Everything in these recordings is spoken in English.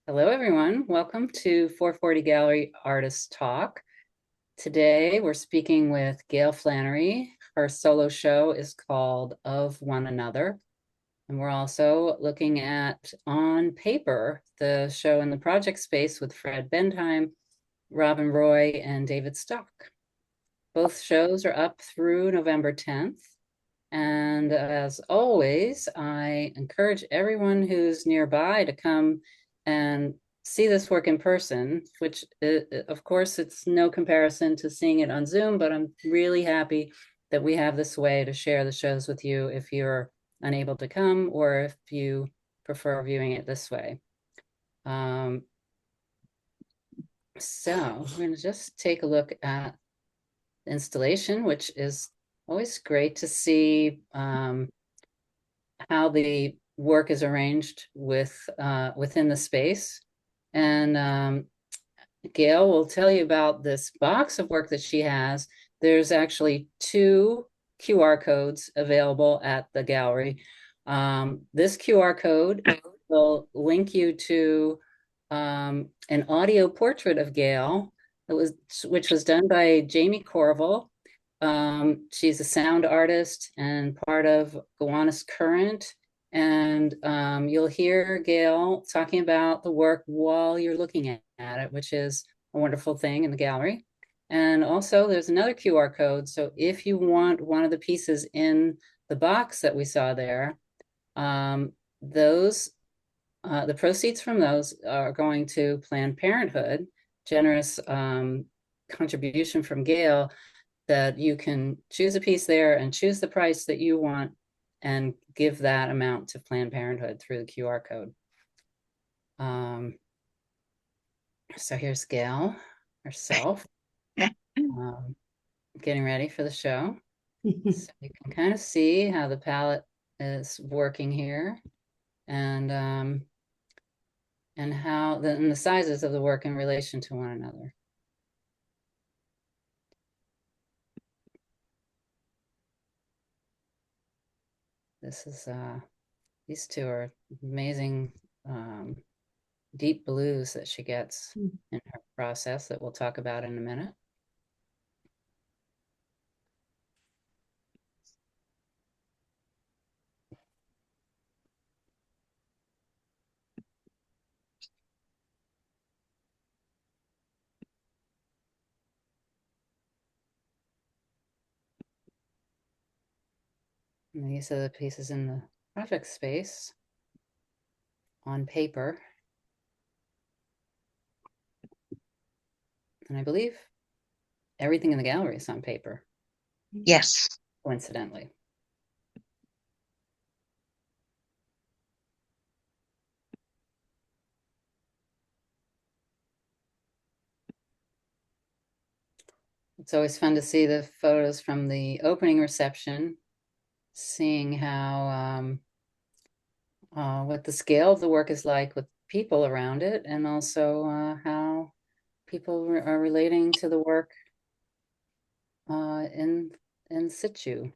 Hello, everyone. Welcome to 440 Gallery Artist Talk. Today, we're speaking with Gail Flanery. Her solo show is called Of One Another. And we're also looking at On Paper, the show in the project space with Fred Bendheim, Robin Roy, and David Stock. Both shows are up through November 10th. And as always, I encourage everyone who's nearby to come and see this work in person, which of course it's no comparison to seeing it on Zoom, but I'm really happy that we have this way to share the shows with you if you're unable to come or if you prefer viewing it this way. So we're going to just take a look at the installation, which is always great to see how the work is arranged within the space. And Gail will tell you about this box of work that she has. There's actually 2 QR codes available at the gallery. This QR code will link you to an audio portrait of Gail, which was done by Jamie Corville. She's a sound artist and part of Gowanus Current. And you'll hear Gail talking about the work while you're looking at it, which is a wonderful thing in the gallery. And also there's another QR code. So if you want one of the pieces in the box that we saw there, the proceeds from those are going to Planned Parenthood, generous contribution from Gail, that you can choose a piece there and choose the price that you want and give that amount to Planned Parenthood through the QR code. So here's Gail herself getting ready for the show. So you can kind of see how the palette is working here and how the sizes of the work in relation to one another. This is these 2 are amazing deep blues that she gets in her process that we'll talk about in a minute. And these are the pieces in the project space on paper. And I believe everything in the gallery is on paper. Yes. Coincidentally. It's always fun to see the photos from the opening reception, seeing how what the scale of the work is like with people around it, and also how people are relating to the work in situ.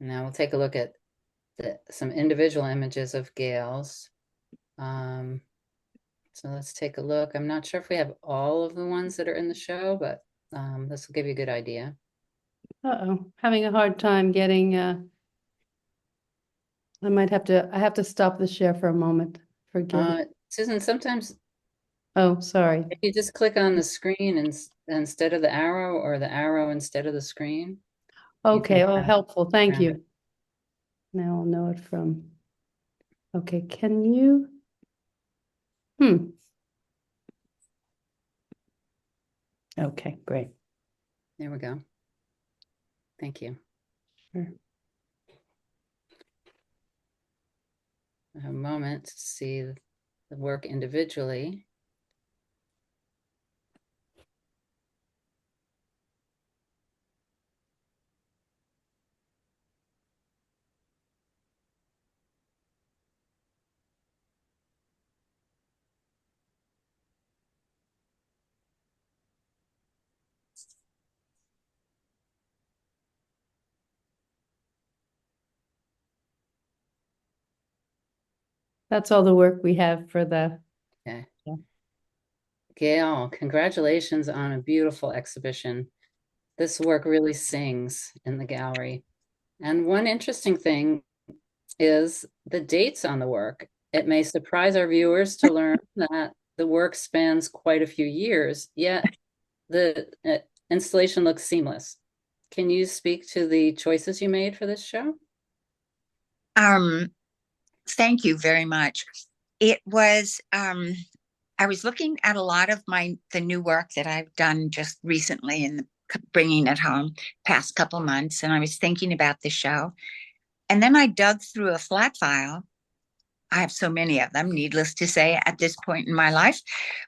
Now we'll take a look at some individual images of Gail's. So let's take a look. I'm not sure if we have all of the ones that are in the show, but this will give you a good idea. Uh-oh, having a hard time getting, I have to stop the share for a moment. Forgive me. Susan, sometimes Oh, sorry. if you just click on the screen instead of the arrow, or the arrow instead of the screen. Okay, well, helpful. Thank you. Now I'll know it from. Okay, can you? Okay, great. There we go. Thank you. Sure. a moment to see the work individually. That's all the work we have for the. Okay. Yeah. Gail, congratulations on a beautiful exhibition. This work really sings in the gallery. And one interesting thing is the dates on the work. It may surprise our viewers to learn that the work spans quite a few years, yet the installation looks seamless. Can you speak to the choices you made for this show? Thank you very much. It was I was looking at a lot of the new work that I've done just recently and bringing it home past couple months, and I was thinking about the show. And then I dug through a flat file. I have so many of them, needless to say, at this point in my life.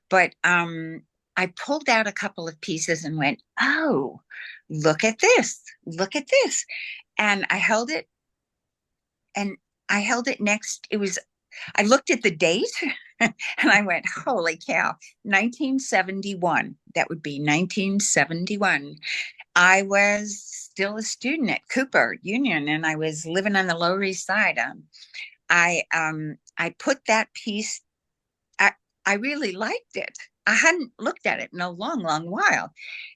But I pulled out a couple of pieces and went, "Oh, look at this! Look at this!" And and I held it next. I looked at the date and I went, holy cow, 1971. That would be 1971. I was still a student at Cooper Union and I was living on the Lower East Side. I put that piece, I really liked it. I hadn't looked at it in a long, long while.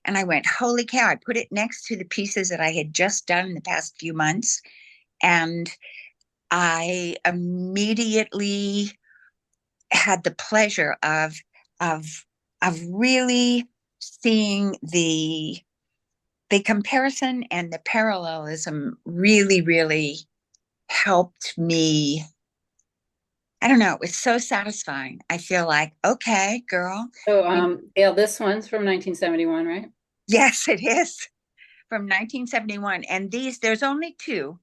And I went, holy cow, I put it next to the pieces that I had just done in the past few months. And I immediately had the pleasure of of really seeing the comparison and the parallelism really helped me. I don't know, it's so satisfying. I feel like, okay, girl. So, Gail, this one's from 1971, right? Yes, it is from 1971. And there's only two,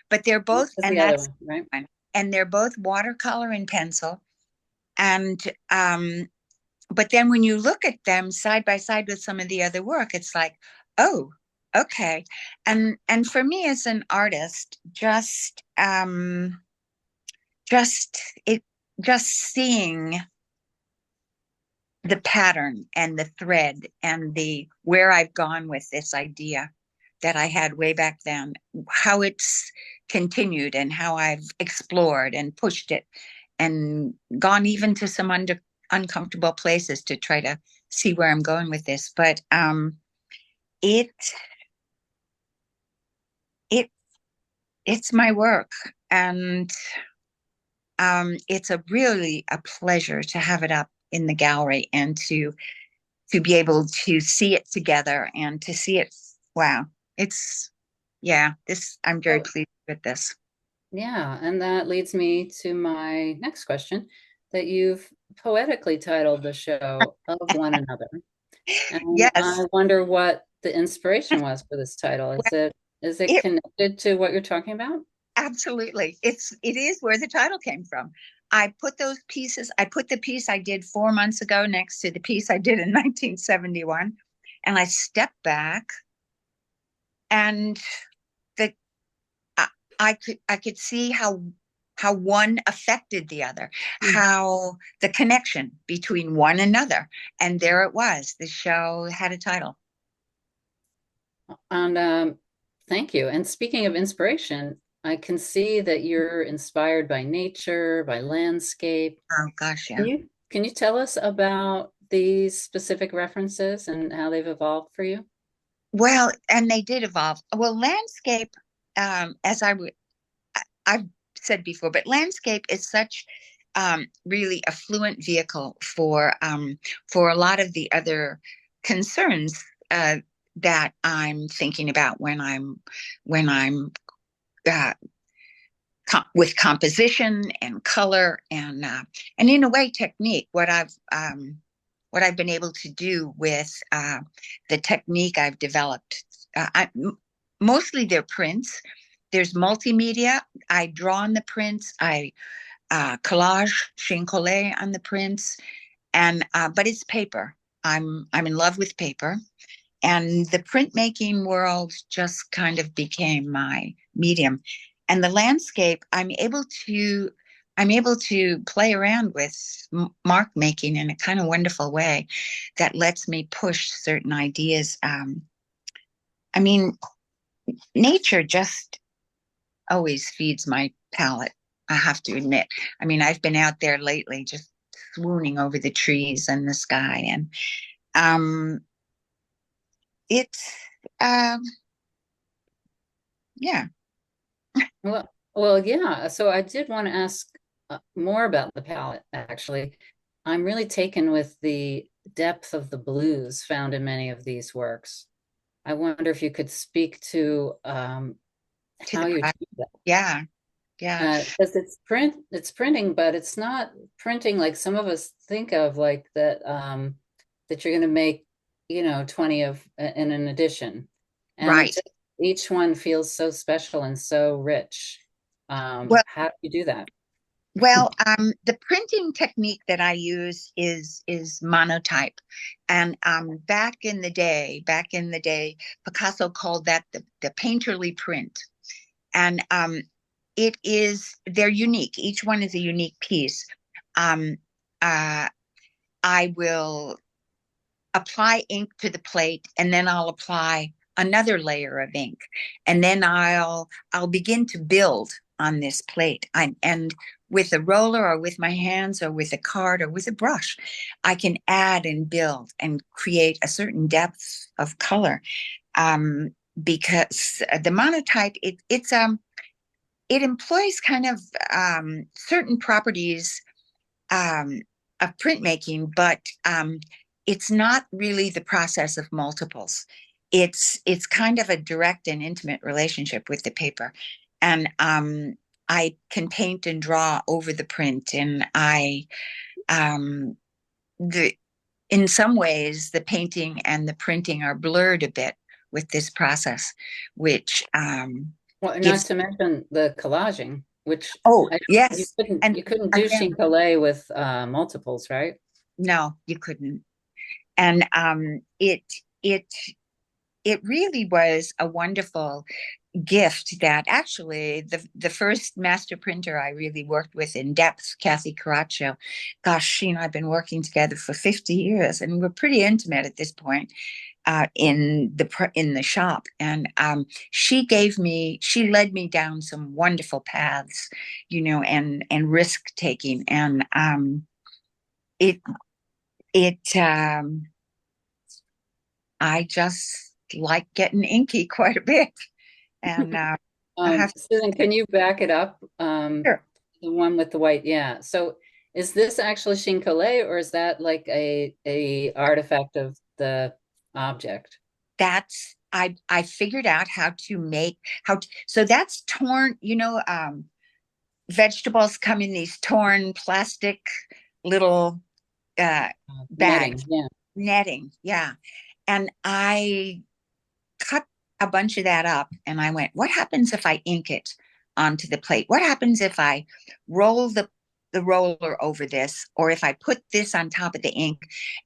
but they're both, This is and the other that's one, right? one. And they're both watercolor and pencil. And but then when you look at them side by side with some of the other work, it's like, oh, okay. And for me as an artist, just it just seeing the pattern and the thread and the where I've gone with this idea that I had way back then, how it's continued and how I've explored and pushed it and gone even to some uncomfortable places to try to see where I'm going with this. But it it it's my work, and it's really a pleasure to have it up in the gallery and to be able to see it together and to see it. Wow, it's yeah. This I'm very So, pleased with this. yeah, and that leads me to my next question that you've poetically titled the show Of One Another. And Yes, I wonder what the inspiration was for this title. well, Is it it connected to what you're talking about? absolutely. It is where the title came from. I put those pieces. I put the piece I did 4 months ago next to the piece I did in 1971, and I stepped back, and the I, I could see how one affected the other, Mm. how the connection between one another, and there it was. The show had a title. And thank you. And speaking of inspiration, I can see that you're inspired by nature, by landscape. Oh gosh, Can yeah. you tell us about these specific references and how they've evolved for you? Well, and they did evolve. Well, landscape, as I've said before, but landscape is such really a fluent vehicle for a lot of the other concerns that I'm thinking about when I'm uh, with composition and color and in a way technique. What I've been able to do with the technique I've developed. Mostly they're prints. There's multimedia. I draw on the prints. I collage, chine-collé on the prints, and but it's paper. I'm in love with paper, and the printmaking world just kind of became my medium. And the landscape, I'm able to play around with mark making in a kind of wonderful way that lets me push certain ideas. I mean, nature just always feeds my palate, I have to admit. I mean, I've been out there lately just swooning over the trees and the sky, and um it's um yeah. Well, yeah. So I did want to ask more about the palette, actually. I'm really taken with the depth of the blues found in many of these works. I wonder if you could speak to To how the you pro- do that. yeah, yeah, Because it's printing, but it's not printing like some of us think of, like that you're going to make, 20 of in an edition. And it right. just, each one feels so special and so rich. Well, How do you do that? the printing technique that I use is monotype, and back in the day, Picasso called that the painterly print, and they're unique. Each one is a unique piece. Um, uh, I will apply ink to the plate, and then I'll apply another layer of ink, and then I'll begin to build on this plate. And with a roller or with my hands or with a card or with a brush, I can add and build and create a certain depth of color. Um, because the monotype, it employs kind of certain properties um, of printmaking, but it's not really the process of multiples. It's kind of a direct and intimate relationship with the paper, and I can paint and draw over the print, and um, the in some ways the painting and the printing are blurred a bit with this process, which Well, not gives. to mention the collaging, which Oh I you yes, couldn't and you couldn't do again, chine-collé with multiples, right? no, you couldn't. And it it really was a wonderful gift that actually the first master printer I really worked with in depth, Kathy Caraccio, gosh, she and I've been working together for 50 years, and we're pretty intimate at this point in the shop. And she led me down some wonderful paths, and risk taking, and it it I just like getting inky quite a bit. And I have Susan, can you back it up? sure. The one with the white, yeah. So is this actually chine-collé, or is that like a artifact of the object? I figured out how to make so that's torn, vegetables come in these torn plastic little Netting, bags, yeah. netting, yeah. And I cut a bunch of that up, and I went, what happens if I ink it onto the plate? What happens if I roll the roller over this, or if I put this on top of the ink,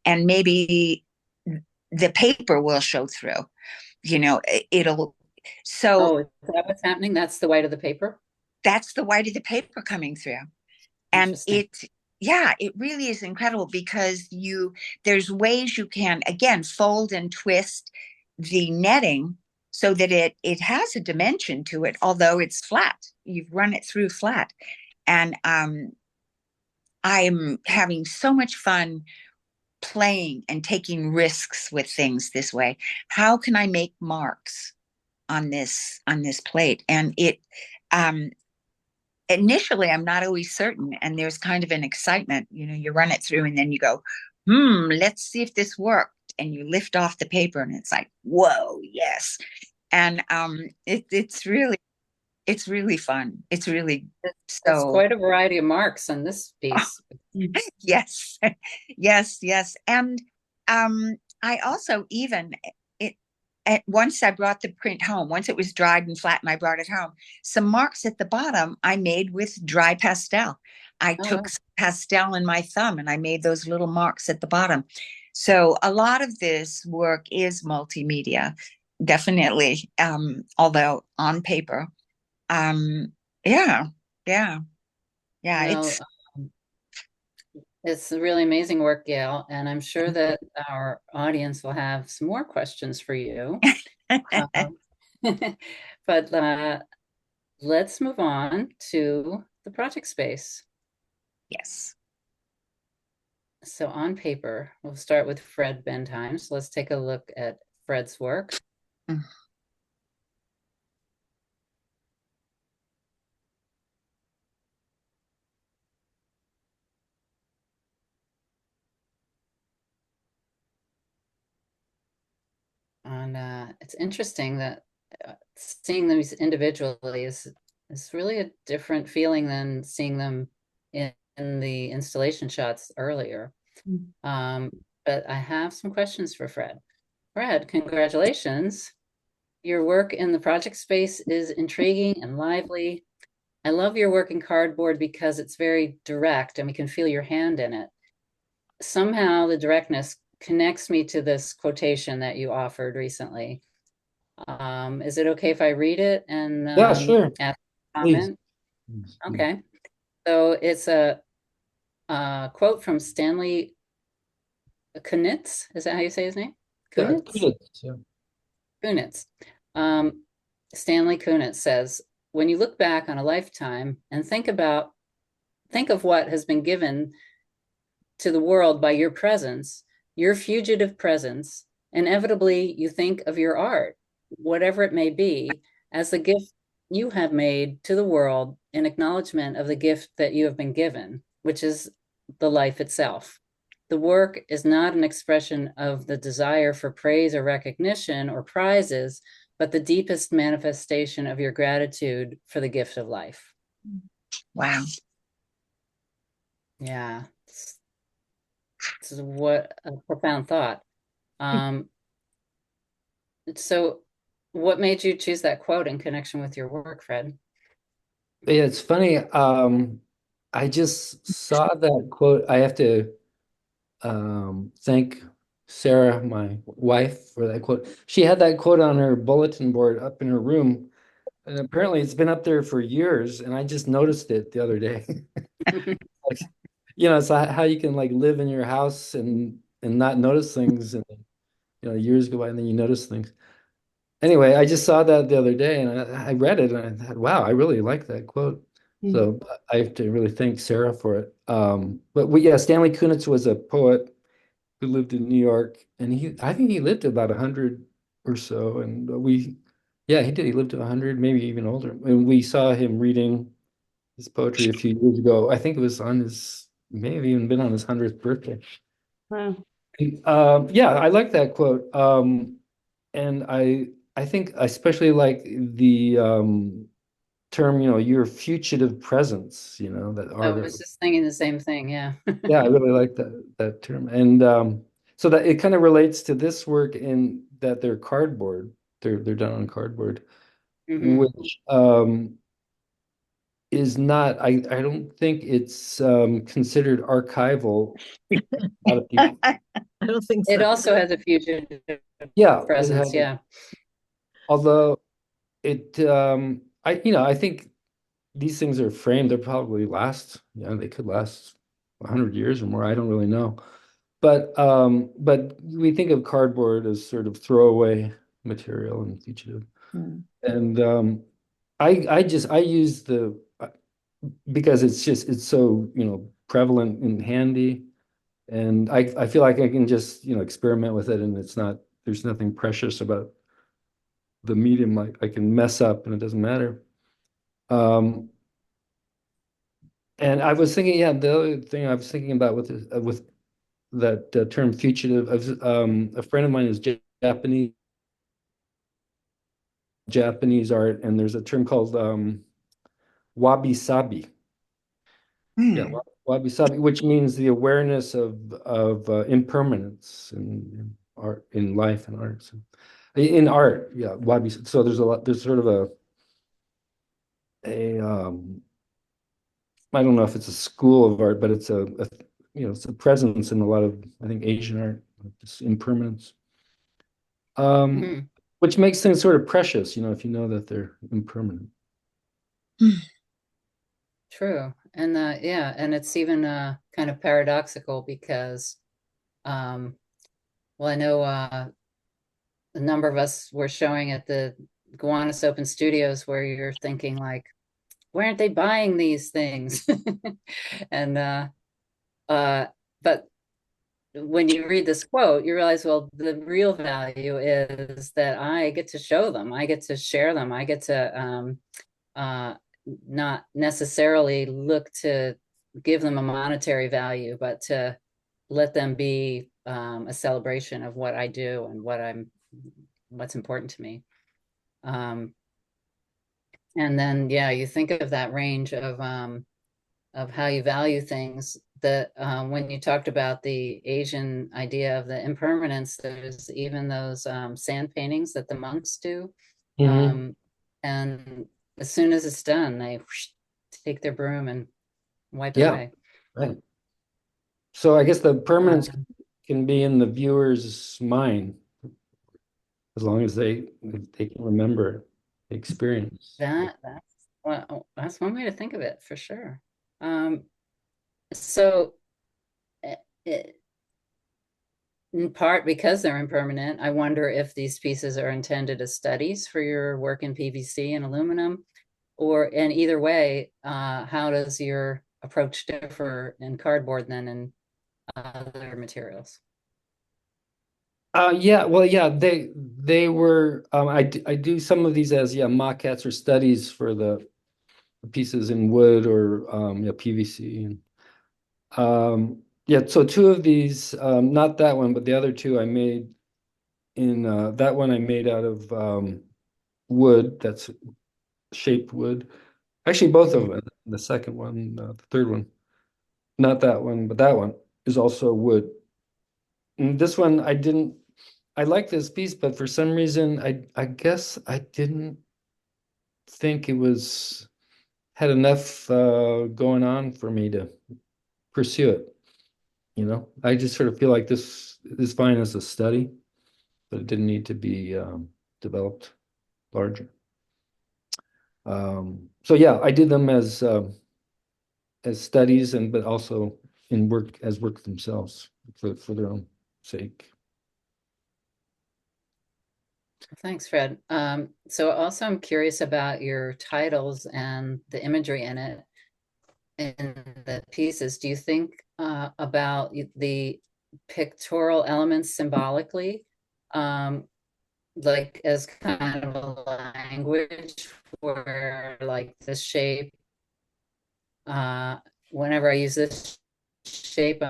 and maybe the paper will show through, it'll so Oh, is that what's happening? That's the white of the paper? that's the white of the paper coming through. And Interesting. yeah, it really is incredible because there's ways you can again fold and twist the netting so that it has a dimension to it, although it's flat. You've run it through flat. And I'm having so much fun playing and taking risks with things this way. How can I make marks on this plate? And it um initially I'm not always certain, and there's kind of an excitement. You run it through and then you go, let's see if this worked, and you lift off the paper and it's like, whoa, yes. And it's really fun. It's really It's so. quite a variety of marks on this piece. Yes. Yes, yes. And I also even it once I brought the print home, once it was dried and flat and I brought it home, some marks at the bottom I made with dry pastel. I Oh, took wow. some pastel in my thumb and I made those little marks at the bottom. So a lot of this work is multimedia, definitely, although on paper. Um, yeah, yeah, yeah. Well, it's really amazing work, Gail, and I'm sure that our audience will have some more questions for you. Um, but let's move on to the project space. Yes. So on paper, we'll start with Fred Bendheim. So let's take a look at Fred's work. Mm. And it's interesting that seeing these individually is really a different feeling than seeing them in the installation shots earlier. Mm. But I have some questions for Fred. Fred, congratulations. Your work in the project space is intriguing and lively. I love your work in cardboard because it's very direct and we can feel your hand in it. Somehow the directness connects me to this quotation that you offered recently. Is it okay if I read it and Yeah, sure. ask a Please. comment? Okay. So it's a quote from Stanley Kunitz. Is that how you say his name? Yeah, Kunitz? kudos. Yeah. Kunitz. Um, Stanley Kunitz says, when you look back on a lifetime and think of what has been given to the world by your presence, your fugitive presence, inevitably you think of your art, whatever it may be, as the gift you have made to the world in acknowledgement of the gift that you have been given, which is the life itself. The work is not an expression of the desire for praise or recognition or prizes, but the deepest manifestation of your gratitude for the gift of life. Wow. Yeah, it's what a profound thought. So what made you choose that quote in connection with your work, Fred? Yeah, it's funny. I just saw that quote. I have to thank Sarah, my wife, for that quote. She had that quote on her bulletin board up in her room, and apparently it's been up there for years, and I just noticed it the other day. Like, it's how you can like live in your house and not notice things, and years go by and then you notice things. Anyway, I just saw that the other day and I read it and I thought, wow, I really like that quote. Mm. So I have to really thank Sarah for it. But Stanley Kunitz was a poet who lived in New York, and I think he lived about 100 or so. And yeah, he did. He lived to 100, maybe even older. And we saw him reading his poetry a few years ago. I think it was maybe even been on his 100th birthday. Wow. Yeah, I like that quote. And I think I especially like the term, your fugitive presence, that I art. was just thinking the same thing. Yeah. Yeah, I really like that term. And so that it kind of relates to this work in that they're cardboard. They're done on cardboard, Hmm. which is not, I don't think it's considered archival. A lot of people. I don't think It so. also has a fugitive Yeah, it presence. has, Yeah. although I think these things are framed, they'll probably last, they could last 100 years or more. I don't really know. But we think of cardboard as sort of throwaway material and fugitive. Mm. And I use because it's so, prevalent and handy. And I feel like I can just, experiment with it and there's nothing precious about the medium. I can mess up and it doesn't matter. Um, And I was thinking, yeah, the other thing I was thinking about with that term fugitive, a friend of mine is Japanese art, and there's a term called wabi sabi. Yeah, Mm. wabi sabi, which means the awareness of impermanence in art, in life and art. So In art, yeah, wabi. So there's a lot. There's sort of a I don't know if it's a school of art, but it's it's a presence in a lot of, I think, Asian art, this impermanence, um, Mhm. which makes things sort of precious, if you know that they're impermanent. True. And yeah, and it's even kind of paradoxical because um well I know a number of us were showing at the Gowanus Open Studios where you're thinking like, why aren't they buying these things? And uh but when you read this quote, you realize, well, the real value is that I get to show them, I get to share them, I get to uh, not necessarily look to give them a monetary value, but to let them be a celebration of what I do and what's important to me. Um, and then, yeah, you think of that range of how you value things. That when you talked about the Asian idea of the impermanence, there's even those sand paintings that the monks do. Hmm. Um, and as soon as it's done, they whoosh, take their broom and wipe it Yeah, away. right. So I guess the permanence Um, can be in the viewer's mind as long as they can remember the experience. that's well, that's one way to think of it for sure. Um, so eh, eh, in part because they're impermanent, I wonder if these pieces are intended as studies for your work in PVC and aluminum, and either way, how does your approach differ in cardboard than in other materials? Yeah, well, yeah, they were. I do some of these as, yeah, maquettes or studies for the pieces in wood or yeah, PVC. And yeah, so two of these, not that one, but the other two I made in that one I made out of wood. That's shaped wood. Actually, both of Mhm. them. The second one, the third one, not that one, but that one is also wood. And this one I didn't. I like this piece, but for some reason, I guess I didn't think it was had enough going on for me to pursue it. I just sort of feel like this is fine as a study, but it didn't need to be developed larger. So yeah, I did them as studies, and but also in work as work themselves for their own sake. Thanks, Fred. So also I'm curious about your titles and the imagery in it, in the pieces. Do you think about the pictorial elements symbolically, um, like as kind of a language where like this shape, uh, whenever I use this shape,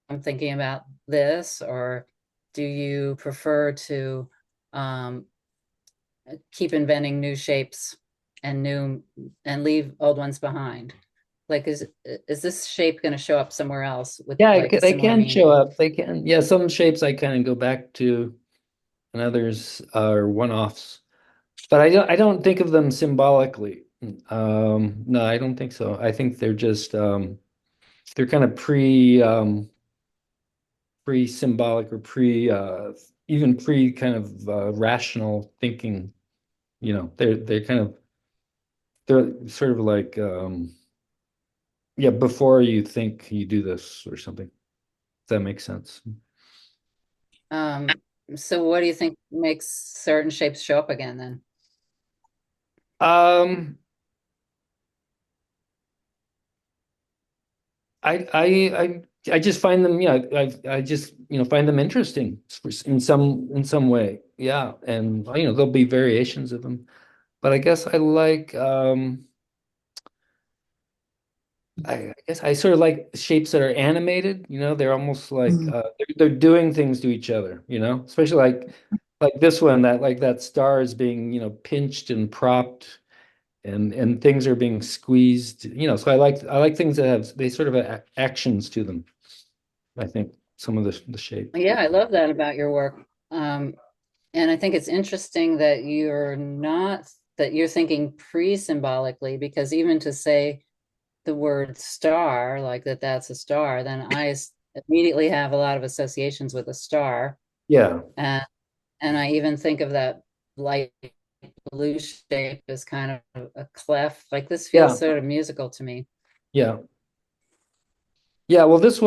I'm thinking about this, or do you prefer to um, keep inventing new shapes and new and leave old ones behind? Like, is this shape going to show up somewhere else with Yeah, like a they similar can show meaning? up. They can. Yeah, some shapes I kind of go back to, and others are one-offs. But I don't think of them symbolically. No, I don't think so. I think they're just they're kind of pre-symbolic or even pre kind of rational thinking. They're kind of they're sort of like yeah, before you think you do this or something. Does that make sense? Um, so what do you think makes certain shapes show up again then? Um, I just find them, yeah, I just, find them interesting in some way. Yeah. And there'll be variations of them. But I guess I guess I sort of like shapes that are animated, they're almost like they're doing things to each other, especially like this one, that star is being, pinched and propped, and things are being squeezed, so I like things that have they sort of actions to them. I think some of the shape. Yeah, I love that about your work. Um, And I think it's interesting that you're thinking pre-symbolically, because even to say the word star, like that's a star, then immediately have a lot of associations with a star. Yeah, And I even think of that light blue shape as kind of a clef. Like this yeah, feels sort of musical to me. yeah. Yeah, well, this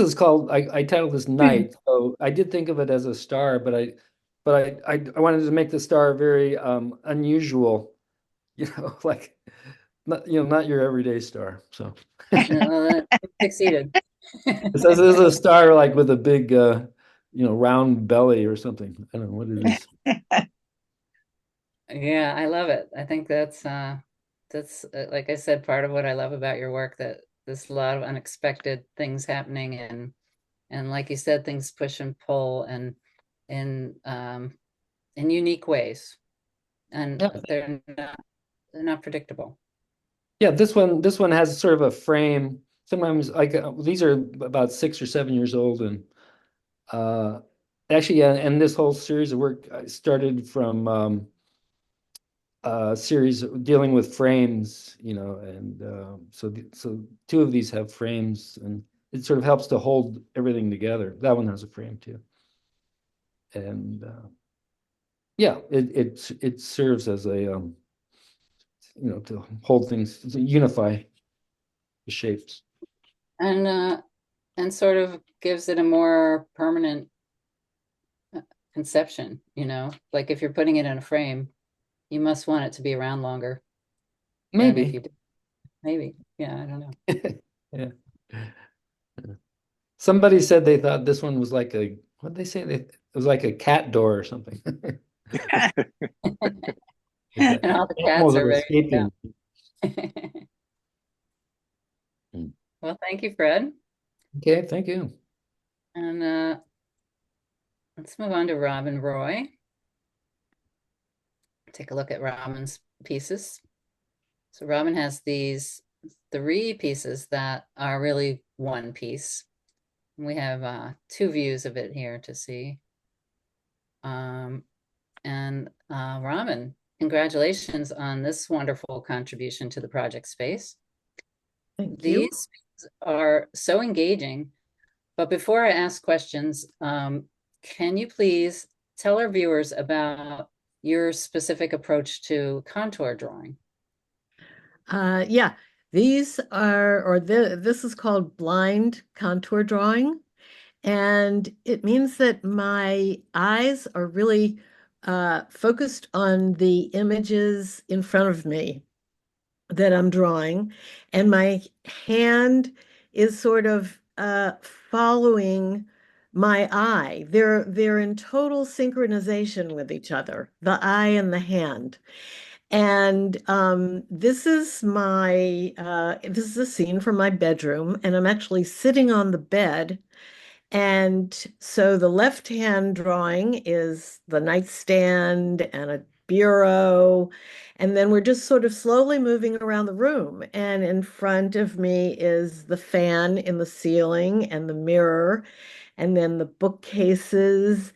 is called, I titled this Night. So I did think of it as a star, but I wanted to make the star very unusual, like not your everyday star. So Well, that succeeded. it says this is a star like with a big round belly or something. I don't know what it is. Yeah, I love it. I think that's like I said, part of what I love about your work, that there's a lot of unexpected things happening, and like you said, things push and pull, and in in unique ways, and Yeah. they're not predictable. Yeah, this one has sort of a frame. Sometimes like these are about 6 or 7 years old, and uh actually, yeah, and this whole series of work started from a series dealing with frames, and so two of these have frames, and it sort of helps to hold everything together. That one has a frame too, and yeah, it serves as a to hold things, to unify the shapes. And sort of gives it a more permanent conception, like if you're putting it in a frame, you must want it to be around longer than if Maybe. you did. Maybe. Yeah, I don't know. Yeah. Somebody said they thought this one was like what did they say? It was like a cat door or something. And all the cats Animals are are ready to escaping. go. Mm. Well, thank you, Fred. Okay, thank you. And let's move on to Robin Roy. Take a look at Robin's pieces. So Robin has these 3 pieces that are really one piece. We have 2 views of it here to see. Um, and Robin, congratulations on this wonderful contribution to the project space. Thank you. These are so engaging. But before I ask questions, can you please tell our viewers about your specific approach to contour drawing? Yeah, this is called blind contour drawing. And it means that my eyes are really focused on the images in front of me that I'm drawing, and my hand is sort of following my eye. They're in total synchronization with each other, the eye and the hand. And this is a scene from my bedroom, and I'm actually sitting on the bed, and so the left hand drawing is the nightstand and a bureau. And then we're just sort of slowly moving around the room. And in front of me is the fan in the ceiling and the mirror, and then the bookcases.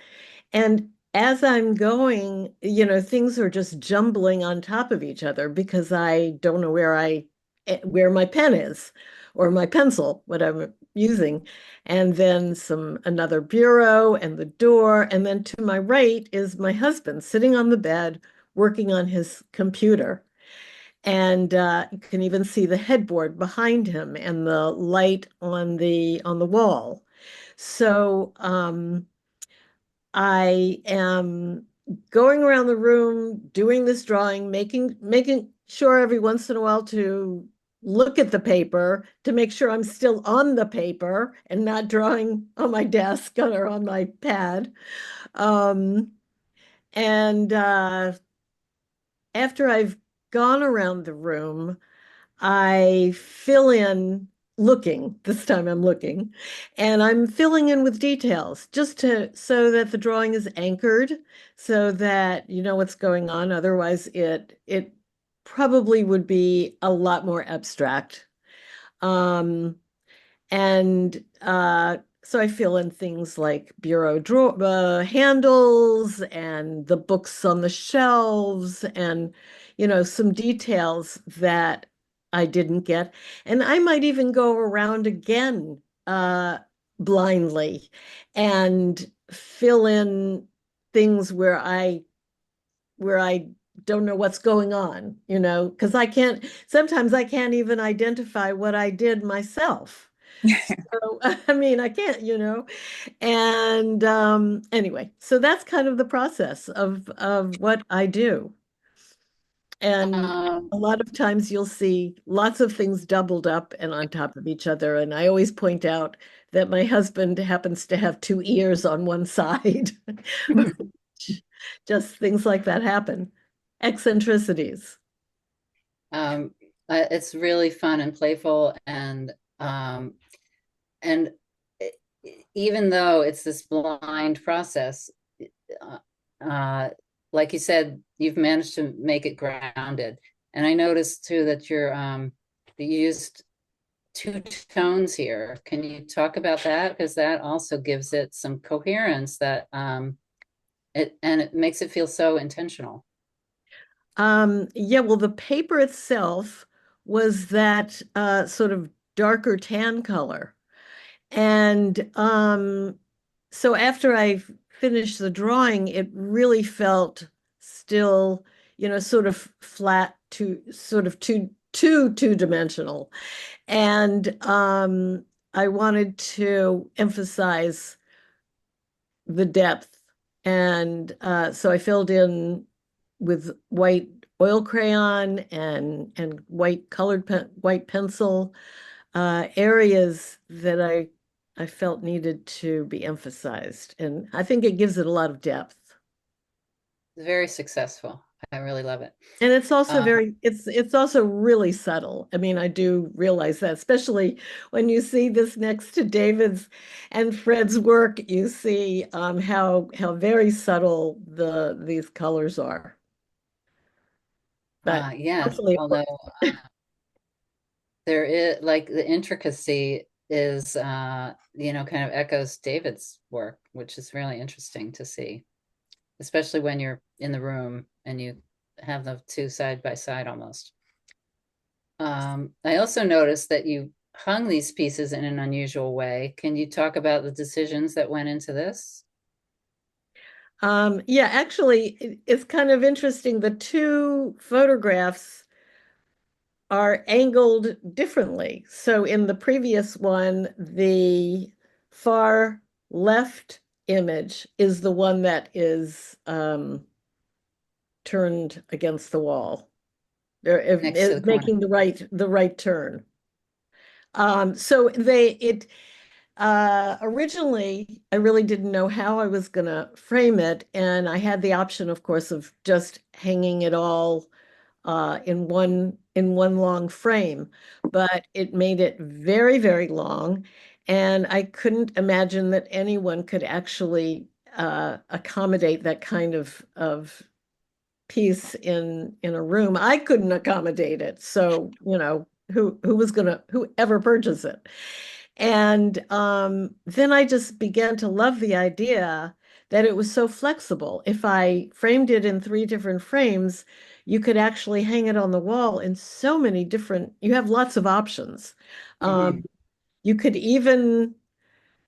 And as I'm going, things are just jumbling on top of each other because I don't know where my pen is or my pencil, what I'm using. And then another bureau and the door. And then to my right is my husband sitting on the bed working on his computer. And you can even see the headboard behind him and the light on the wall. So I am going around the room doing this drawing, making sure every once in a while to look at the paper to make sure I'm still on the paper and not drawing on my desk or on my pad. Um, and After I've gone around the room, I fill in looking. This time I'm looking, and I'm filling in with details just to so that the drawing is anchored so that you know what's going on. Otherwise, it probably would be a lot more abstract. And So I fill in things like bureau drawer handles and the books on the shelves and, some details that I didn't get. And I might even go around again blindly and fill in things where I don't know what's going on, because sometimes I can't even identify what I did myself. So, I mean, I can't, and anyway, so that's kind of the process of what I do. And Um, a lot of times you'll see lots of things doubled up and on top of each other. And I always point out that my husband happens to have two ears on one side. Just things like that happen. Eccentricities. um, it's really fun and playful, and even though it's this blind process, uh, uh, like you said, you've managed to make it grounded. And I noticed too that you used two tones here. Can you talk about that? Because that also gives it some coherence that it makes it feel so intentional. Yeah, well, the paper itself was that sort of darker tan color. And so after I finished the drawing, it really felt still, sort of flat to sort of two-dimensional. And I wanted to emphasize the depth. And so I filled in with white oil crayon and white pencil areas that I felt needed to be emphasized. And I think it gives it a lot of depth. Very successful. I really love it. And it's also Uh, it's also really subtle. I mean, I do realize that, especially when you see this next to David's and Fred's work, you see how very subtle these colors are. But yes, hopefully it although works. there is like the intricacy is kind of echoes David's work, which is really interesting to see, especially when you're in the room and you have the two side by side almost. I also noticed that you hung these pieces in an unusual way. Can you talk about the decisions that went into this? Yeah, actually, it's kind of interesting. The two photographs are angled differently. So in the previous one, the far left image is the one that is turned against the wall. Next to the corner. Making the right turn. So originally I really didn't know how I was gonna frame it, and I had the option, of course, of just hanging it all in one long frame, but it made it very, very long, and I couldn't imagine that anyone could actually accommodate that kind of piece in a room. I couldn't accommodate it, so whoever purchase it. And then I just began to love the idea that it was so flexible. If I framed it in three different frames, you could actually hang it on the wall in so many different, you have lots of options. Mhm. You could even,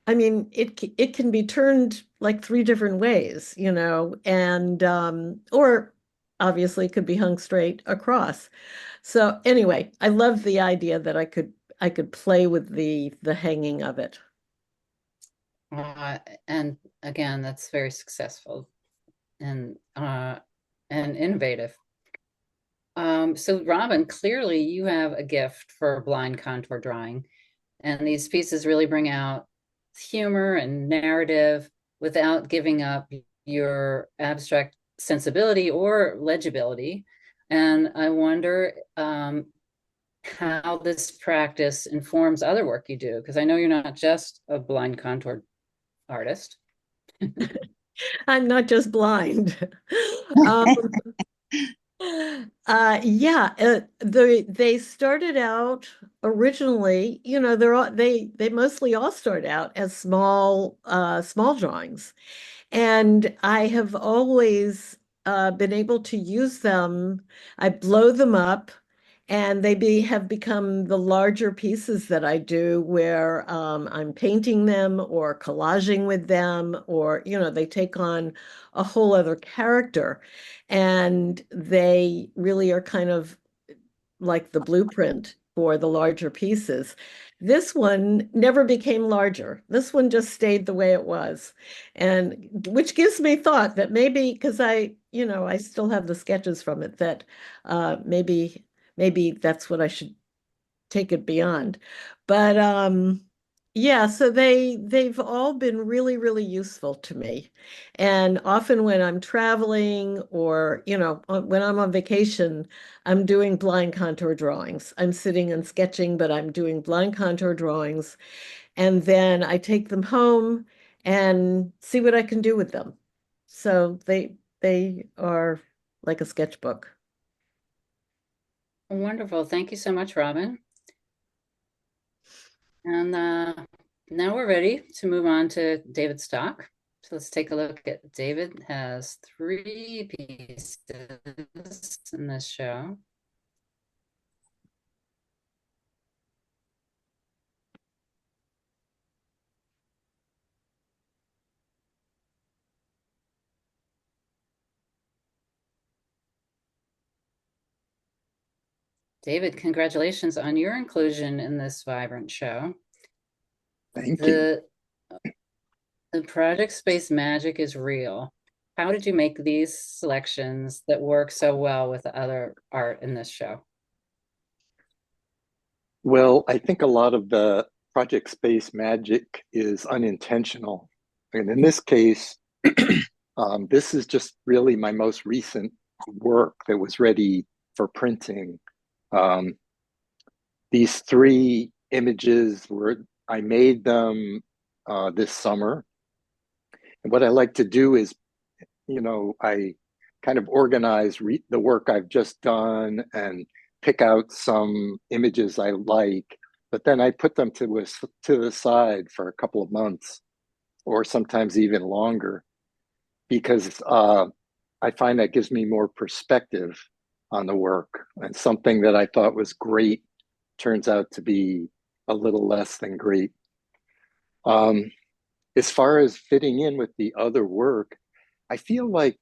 I mean, it can be turned like three different ways, and or obviously it could be hung straight across. So anyway, I love the idea that I could play with the hanging of it. Uh, and again, that's very successful and innovative. So Robin, clearly you have a gift for blind contour drawing, and these pieces really bring out humor and narrative without giving up your abstract sensibility or legibility. And I wonder how this practice informs other work you do, because I know you're not just a blind contour artist. I'm not just blind. Um, They started out originally, they mostly all start out as small drawings. And I have always been able to use them. I blow them up, and have become the larger pieces that I do, where I'm painting them or collaging with them, or they take on a whole other character, and they really are kind of like the blueprint for the larger pieces. This one never became larger. This one just stayed the way it was. And which gives me thought that maybe because I still have the sketches from it, that maybe that's what I should take it beyond. But yeah, so they've all been really, really useful to me. And often when I'm traveling, or when I'm on vacation, I'm doing blind contour drawings. I'm sitting and sketching, but I'm doing blind contour drawings. And then I take them home and see what I can do with them. So they are like a sketchbook. Wonderful. Thank you so much, Robin. And now we're ready to move on to David Stock. So let's take a look at David has 3 pieces in this show. David, congratulations on your inclusion in this vibrant show. Thank you. The project Space Magic is real. How did you make these selections that work so well with the other art in this show? Well, I think a lot of the project space magic is unintentional. And in this case, this is just really my most recent work that was ready for printing. These 3 images I made them this summer. And what I like to do is, I kind of organize the work I've just done and pick out some images I like, but then I put them to the side for a couple of months, or sometimes even longer, because I find that gives me more perspective on the work, and something that I thought was great turns out to be a little less than great. As far as fitting in with the other work, I feel like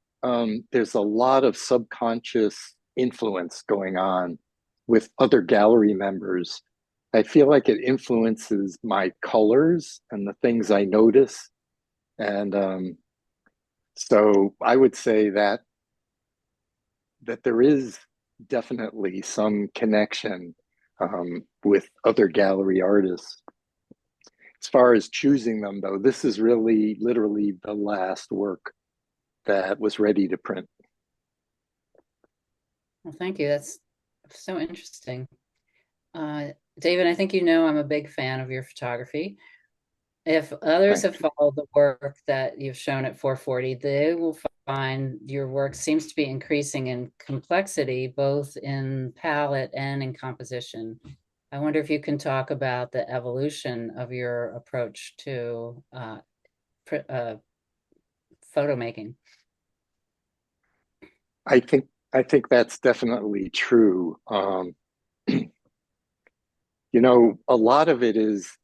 there's a lot of subconscious influence going on with other gallery members. I feel like it influences my colors and the things I notice. And so I would say that there is definitely some connection with other gallery artists. As far as choosing them, though, this is really literally the last work that was ready to print. Well, thank you. That's so interesting. David, I think I'm a big fan of your photography. If others have followed the work that you've shown at 440, they will find your work seems to be increasing in complexity, both in palette and in composition. I wonder if you can talk about the evolution of your approach to photo making. I think that's definitely true. A lot of it is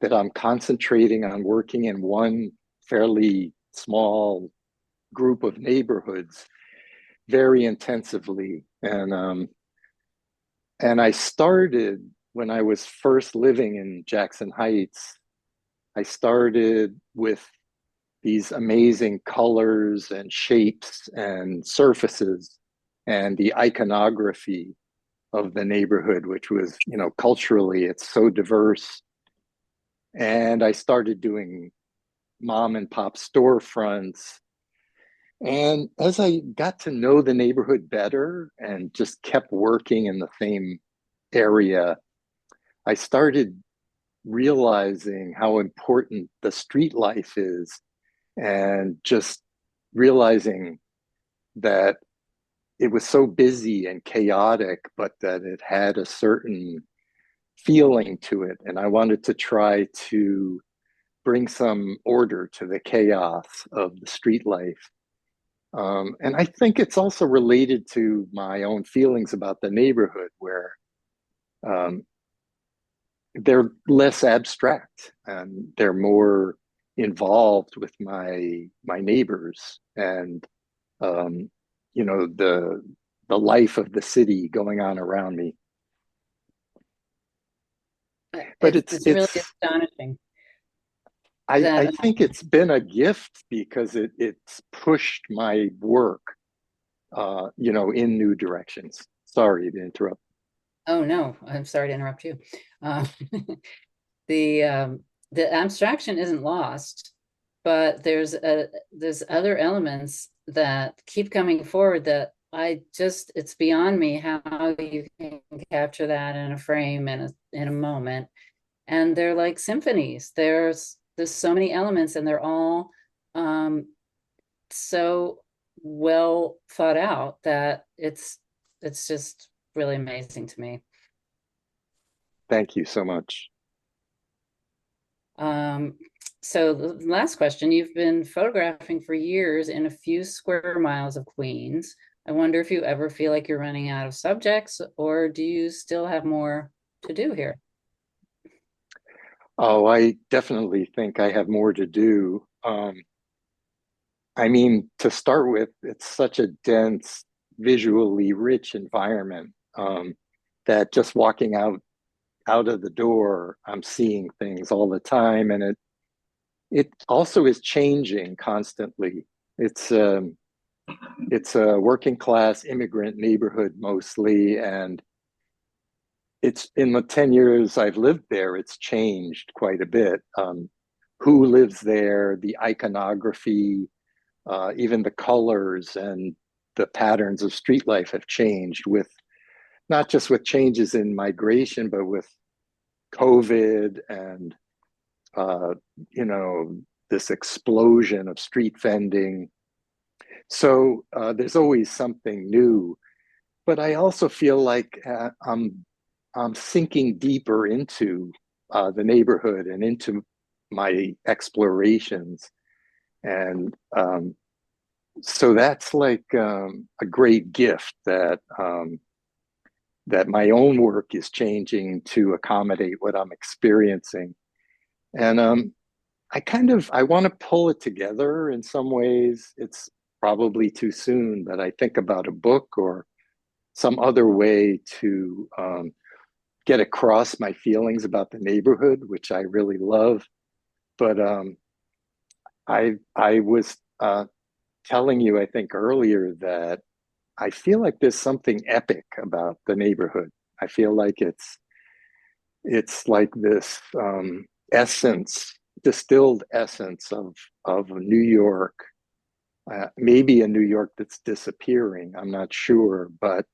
that I'm concentrating on working in one fairly small group of neighborhoods very intensively, and I started when I was first living in Jackson Heights. I started with these amazing colors and shapes and surfaces and the iconography of the neighborhood, which was, culturally, it's so diverse. And I started doing mom and pop storefronts. And as I got to know the neighborhood better and just kept working in the same area, I started realizing how important the street life is, and just realizing that it was so busy and chaotic, but that it had a certain feeling to it. And I wanted to try to bring some order to the chaos of the street life. And I think it's also related to my own feelings about the neighborhood, where um, they're less abstract and they're more involved with my neighbors and um, the life of the city going on around me. But It's really astonishing I that think it's been a gift because it's pushed my work in new directions. Sorry to interrupt. oh no, I'm sorry to interrupt you. Uh, the um, the abstraction isn't lost, but there's other elements that keep coming forward that it's beyond me how you can capture that in a frame in a moment. And they're like symphonies. There's so many elements, and they're all um, so well thought out that it's just really amazing to me. Thank you so much. Um, so the last question, you've been photographing for years in a few square miles of Queens. I wonder if you ever feel like you're running out of subjects, or do you still have more to do here? Oh, I definitely think I have more to do. I mean, to start with, it's such a dense, visually rich environment that just walking out of the door, I'm seeing things all the time, and it also is changing constantly. It's um, it's a working class immigrant neighborhood mostly, and it's in the 10 years I've lived there, it's changed quite a bit. Who lives there, the iconography, even the colors and the patterns of street life have changed with not just with changes in migration, but with COVID and uh, you know this explosion of street vending. So there's always something new. But I also feel like I'm sinking deeper into the neighborhood and into my explorations, and so that's like a great gift that my own work is changing to accommodate what I'm experiencing. And I want to pull it together in some ways. It's probably too soon, but I think about a book or some other way to get across my feelings about the neighborhood, which I really love. But I was telling you, I think earlier, that I feel like there's something epic about the neighborhood. I feel like it's like this essence, distilled essence of New York, maybe a New York that's disappearing. I'm not sure, but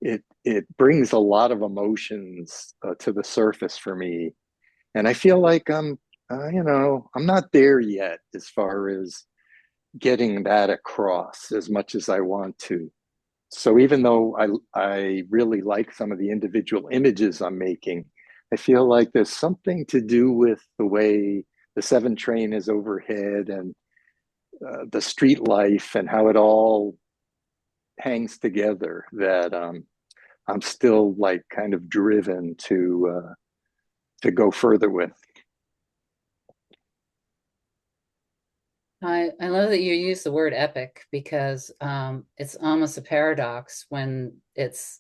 it brings a lot of emotions to the surface for me, and I feel like I'm not there yet as far as getting that across as much as I want to. So even though I really like some of the individual images I'm making, I feel like there's something to do with the way the 7 train is overhead and the street life and how it all hangs together that I'm still like kind of driven to go further with. I love that you use the word epic because it's almost a paradox when it's,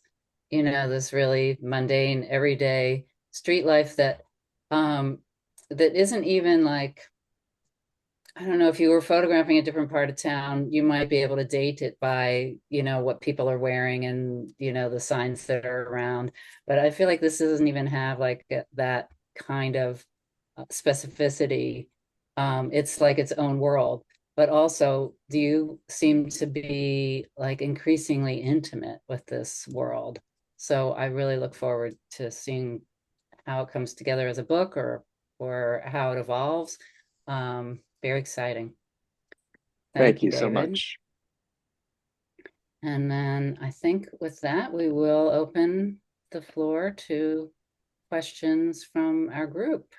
this really mundane, everyday street life um, that isn't even like, I don't know, if you were photographing a different part of town, you might be able to date it by, what people are wearing and, the signs that are around. But I feel like this doesn't even have like that kind of specificity. It's like its own world. But also, do you seem to be like increasingly intimate with this world? So I really look forward to seeing how it comes together as a book or how it evolves. Very exciting. Thank Thank you, you so David. much. And then I think with that, we will open the floor to questions from our group.